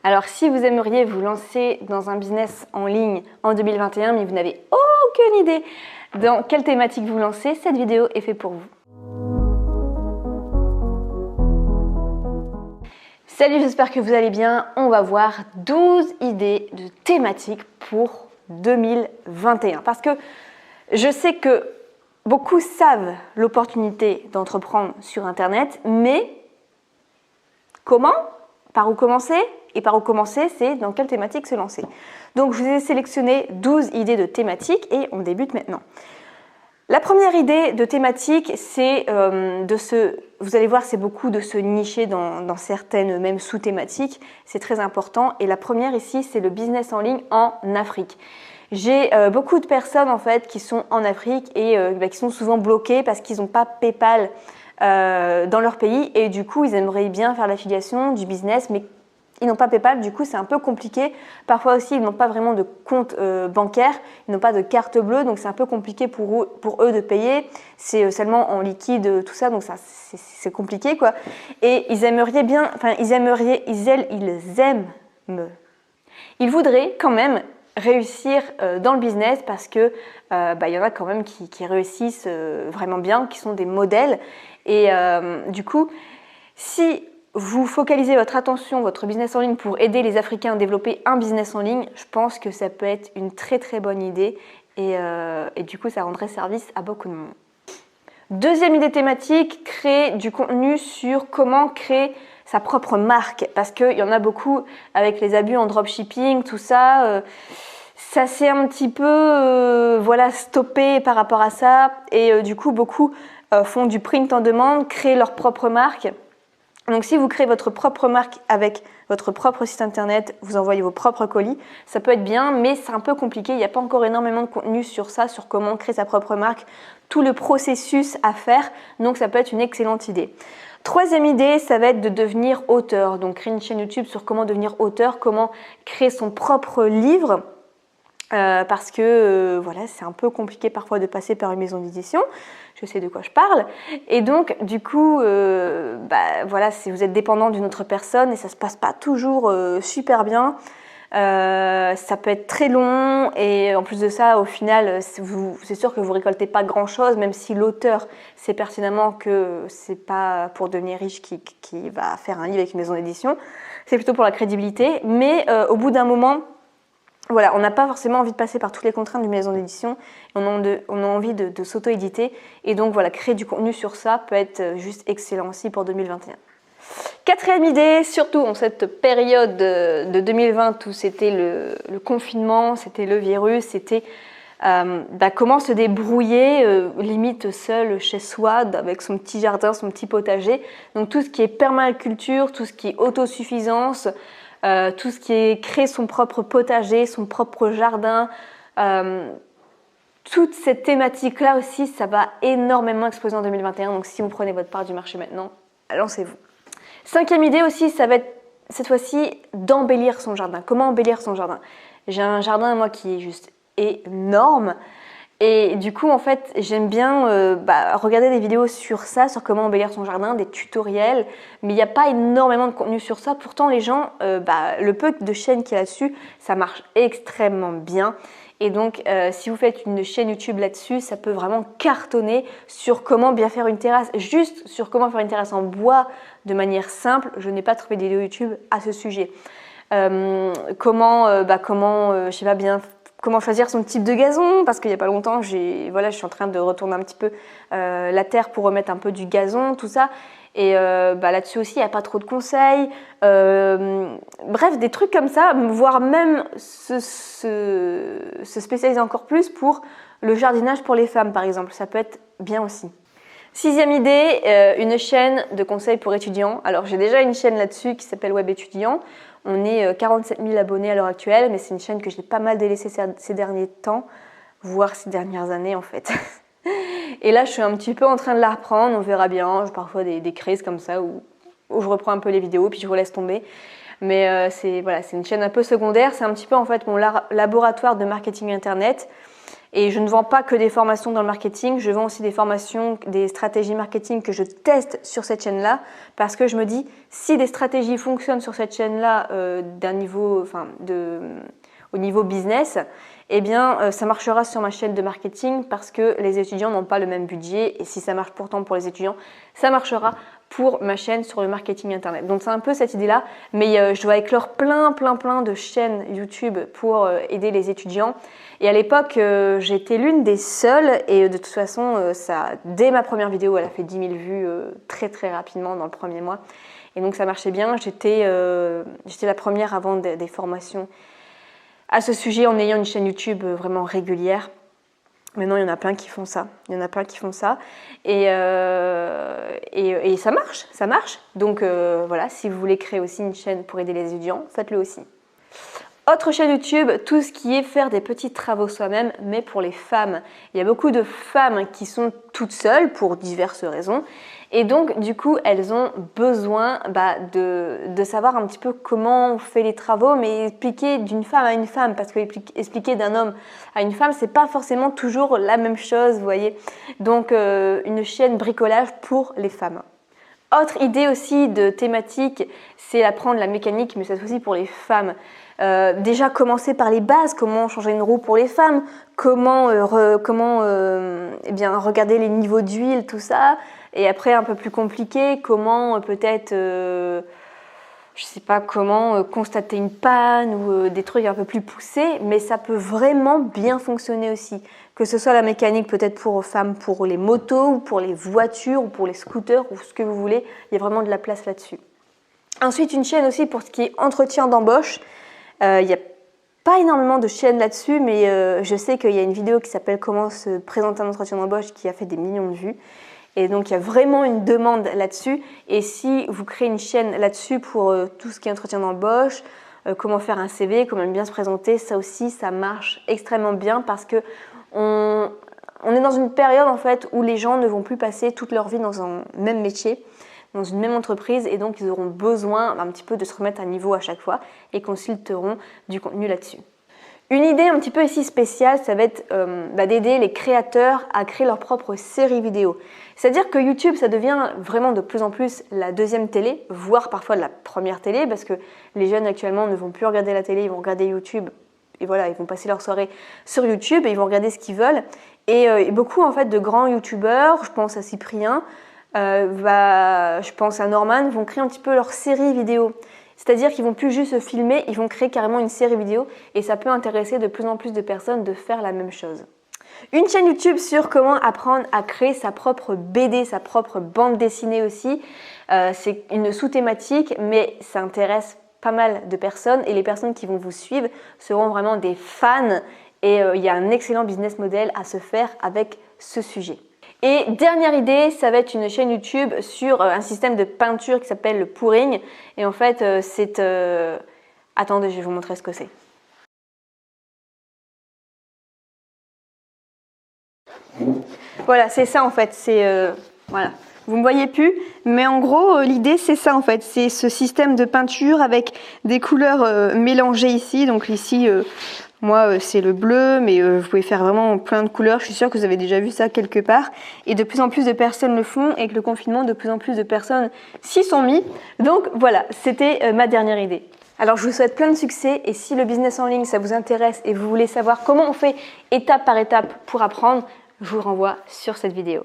Alors si vous aimeriez vous lancer dans un business en ligne en 2021 mais vous n'avez aucune idée dans quelle thématique vous lancer, cette vidéo est faite pour vous. Salut, j'espère que vous allez bien. On va voir 12 idées de thématiques pour 2021. Parce que je sais que beaucoup savent l'opportunité d'entreprendre sur Internet, mais comment? Par où commencer? Et par où commencer, c'est dans quelle thématique se lancer. Donc, je vous ai sélectionné 12 idées de thématiques et on débute maintenant. La première idée de thématique, c'est vous allez voir, c'est beaucoup de se nicher dans certaines même sous-thématiques. C'est très important. Et la première ici, c'est le business en ligne en Afrique. J'ai beaucoup de personnes en fait qui sont en Afrique et qui sont souvent bloquées parce qu'ils n'ont pas PayPal dans leur pays et du coup, ils aimeraient bien faire l'affiliation du business, mais ils n'ont pas PayPal, du coup c'est un peu compliqué. Parfois aussi ils n'ont pas vraiment de compte bancaire, ils n'ont pas de carte bleue, donc c'est un peu compliqué pour eux de payer. C'est seulement en liquide, tout ça, donc ça c'est compliqué quoi. Et ils aimeraient bien, enfin ils voudraient quand même réussir dans le business parce que il y en a quand même qui réussissent vraiment bien, qui sont des modèles. Et du coup, si vous focalisez votre attention, votre business en ligne pour aider les Africains à développer un business en ligne, je pense que ça peut être une très très bonne idée et du coup ça rendrait service à beaucoup de monde. Deuxième idée thématique, créer du contenu sur comment créer sa propre marque parce qu'il y en a beaucoup avec les abus en dropshipping, tout ça. Ça s'est un petit peu stoppé par rapport à ça et du coup beaucoup font du print on demand, créent leur propre marque. Donc si vous créez votre propre marque avec votre propre site internet, vous envoyez vos propres colis, ça peut être bien, mais c'est un peu compliqué. Il n'y a pas encore énormément de contenu sur ça, sur comment créer sa propre marque, tout le processus à faire, donc ça peut être une excellente idée. Troisième idée, ça va être de devenir auteur. Donc créer une chaîne YouTube sur comment devenir auteur, comment créer son propre livre. Parce que c'est un peu compliqué parfois de passer par une maison d'édition, je sais de quoi je parle, et donc du coup si vous êtes dépendant d'une autre personne et ça se passe pas toujours super bien, ça peut être très long et en plus de ça au final c'est sûr que vous récoltez pas grand chose, même si l'auteur sait pertinemment que c'est pas pour devenir riche qui va faire un livre avec une maison d'édition, c'est plutôt pour la crédibilité, mais au bout d'un moment on n'a pas forcément envie de passer par toutes les contraintes d'une maison d'édition, on a envie de s'auto-éditer et donc créer du contenu sur ça peut être juste excellent aussi pour 2021. Quatrième idée, surtout en cette période de 2020 où c'était le confinement, c'était le virus, c'était comment se débrouiller limite seul chez soi avec son petit jardin, son petit potager. Donc tout ce qui est permaculture, tout ce qui est autosuffisance, tout ce qui est créer son propre potager, son propre jardin, toute cette thématique-là aussi, ça va énormément exploser en 2021. Donc si vous prenez votre part du marché maintenant, lancez-vous. Cinquième idée aussi, ça va être cette fois-ci d'embellir son jardin. Comment embellir son jardin? J'ai un jardin moi qui est juste énorme. Et du coup, en fait, j'aime bien regarder des vidéos sur ça, sur comment embellir son jardin, des tutoriels, mais il n'y a pas énormément de contenu sur ça. Pourtant, les gens, le peu de chaînes qu'il y a là-dessus, ça marche extrêmement bien. Et donc, si vous faites une chaîne YouTube là-dessus, ça peut vraiment cartonner sur comment bien faire une terrasse. Juste sur comment faire une terrasse en bois de manière simple, je n'ai pas trouvé de vidéo YouTube à ce sujet. Comment choisir son type de gazon, parce qu'il n'y a pas longtemps, je suis en train de retourner un petit peu la terre pour remettre un peu du gazon, tout ça. Et là-dessus aussi, il n'y a pas trop de conseils. Bref, des trucs comme ça, voire même se spécialiser encore plus pour le jardinage pour les femmes, par exemple. Ça peut être bien aussi. Sixième idée, une chaîne de conseils pour étudiants. Alors, j'ai déjà une chaîne là-dessus qui s'appelle Web Étudiant. On est 47 000 abonnés à l'heure actuelle, mais c'est une chaîne que j'ai pas mal délaissée ces derniers temps, voire ces dernières années en fait. Et là, je suis un petit peu en train de la reprendre, on verra bien. J'ai parfois des crises comme ça où je reprends un peu les vidéos puis je relaisse tomber. Mais c'est une chaîne un peu secondaire. C'est un petit peu en fait mon laboratoire de marketing internet. Et je ne vends pas que des formations dans le marketing, je vends aussi des formations, des stratégies marketing que je teste sur cette chaîne-là, parce que je me dis, si des stratégies fonctionnent sur cette chaîne-là au niveau business, eh bien ça marchera sur ma chaîne de marketing parce que les étudiants n'ont pas le même budget, et si ça marche pourtant pour les étudiants, ça marchera pour ma chaîne sur le marketing internet. Donc c'est un peu cette idée-là, mais je dois éclore plein de chaînes YouTube pour aider les étudiants. Et à l'époque, j'étais l'une des seules, et de toute façon, dès ma première vidéo, elle a fait 10 000 vues très rapidement dans le premier mois. Et donc ça marchait bien, j'étais la première à vendre des formations à ce sujet en ayant une chaîne YouTube vraiment régulière. Maintenant, il y en a plein qui font ça. Et ça marche. Donc voilà, si vous voulez créer aussi une chaîne pour aider les étudiants, faites-le aussi. Autre chaîne YouTube, tout ce qui est faire des petits travaux soi-même, mais pour les femmes. Il y a beaucoup de femmes qui sont toutes seules pour diverses raisons. Et donc, du coup, elles ont besoin de savoir un petit peu comment on fait les travaux, mais expliquer d'une femme à une femme, parce que expliquer d'un homme à une femme, c'est pas forcément toujours la même chose, vous voyez. Donc, une chaîne bricolage pour les femmes. Autre idée aussi de thématique, c'est apprendre la mécanique, mais cette fois-ci pour les femmes. Déjà commencer par les bases, comment changer une roue pour les femmes, comment regarder les niveaux d'huile, tout ça. Et après un peu plus compliqué, comment peut-être, constater une panne ou des trucs un peu plus poussés, mais ça peut vraiment bien fonctionner aussi. Que ce soit la mécanique peut-être pour femmes, pour les motos, ou pour les voitures, ou pour les scooters, ou ce que vous voulez, il y a vraiment de la place là-dessus. Ensuite, une chaîne aussi pour ce qui est entretien d'embauche. Il n'y a pas énormément de chaînes là-dessus, mais je sais qu'il y a une vidéo qui s'appelle « Comment se présenter un entretien d'embauche » qui a fait des millions de vues. Et donc, il y a vraiment une demande là-dessus. Et si vous créez une chaîne là-dessus pour tout ce qui est entretien d'embauche, comment faire un CV, comment bien se présenter, ça aussi, ça marche extrêmement bien parce que on est dans une période en fait où les gens ne vont plus passer toute leur vie dans un même métier, dans une même entreprise, et donc ils auront besoin un petit peu de se remettre à niveau à chaque fois et consulteront du contenu là-dessus. Une idée un petit peu ici spéciale, ça va être d'aider les créateurs à créer leur propre série vidéo. C'est-à-dire que YouTube, ça devient vraiment de plus en plus la deuxième télé, voire parfois la première télé, parce que les jeunes actuellement ne vont plus regarder la télé, ils vont regarder YouTube. Et voilà, ils vont passer leur soirée sur YouTube et ils vont regarder ce qu'ils veulent. Et beaucoup en fait de grands YouTubeurs, je pense à Cyprien, je pense à Norman, vont créer un petit peu leur série vidéo. C'est-à-dire qu'ils vont plus juste se filmer, ils vont créer carrément une série vidéo et ça peut intéresser de plus en plus de personnes de faire la même chose. Une chaîne YouTube sur comment apprendre à créer sa propre BD, sa propre bande dessinée aussi. C'est une sous-thématique, mais ça intéresse pas mal de personnes et les personnes qui vont vous suivre seront vraiment des fans et il y a un excellent business model à se faire avec ce sujet. Et dernière idée, ça va être une chaîne YouTube sur un système de peinture qui s'appelle le pouring. Et en fait, attendez, je vais vous montrer ce que c'est. Voilà, c'est ça en fait. Voilà. Vous ne me voyez plus, mais en gros, l'idée c'est ça en fait. C'est ce système de peinture avec des couleurs mélangées ici. Donc ici, moi c'est le bleu, mais vous pouvez faire vraiment plein de couleurs. Je suis sûre que vous avez déjà vu ça quelque part. Et de plus en plus de personnes le font. Et avec le confinement, de plus en plus de personnes s'y sont mis. Donc voilà, c'était ma dernière idée. Alors je vous souhaite plein de succès et si le business en ligne ça vous intéresse et vous voulez savoir comment on fait étape par étape pour apprendre, je vous renvoie sur cette vidéo.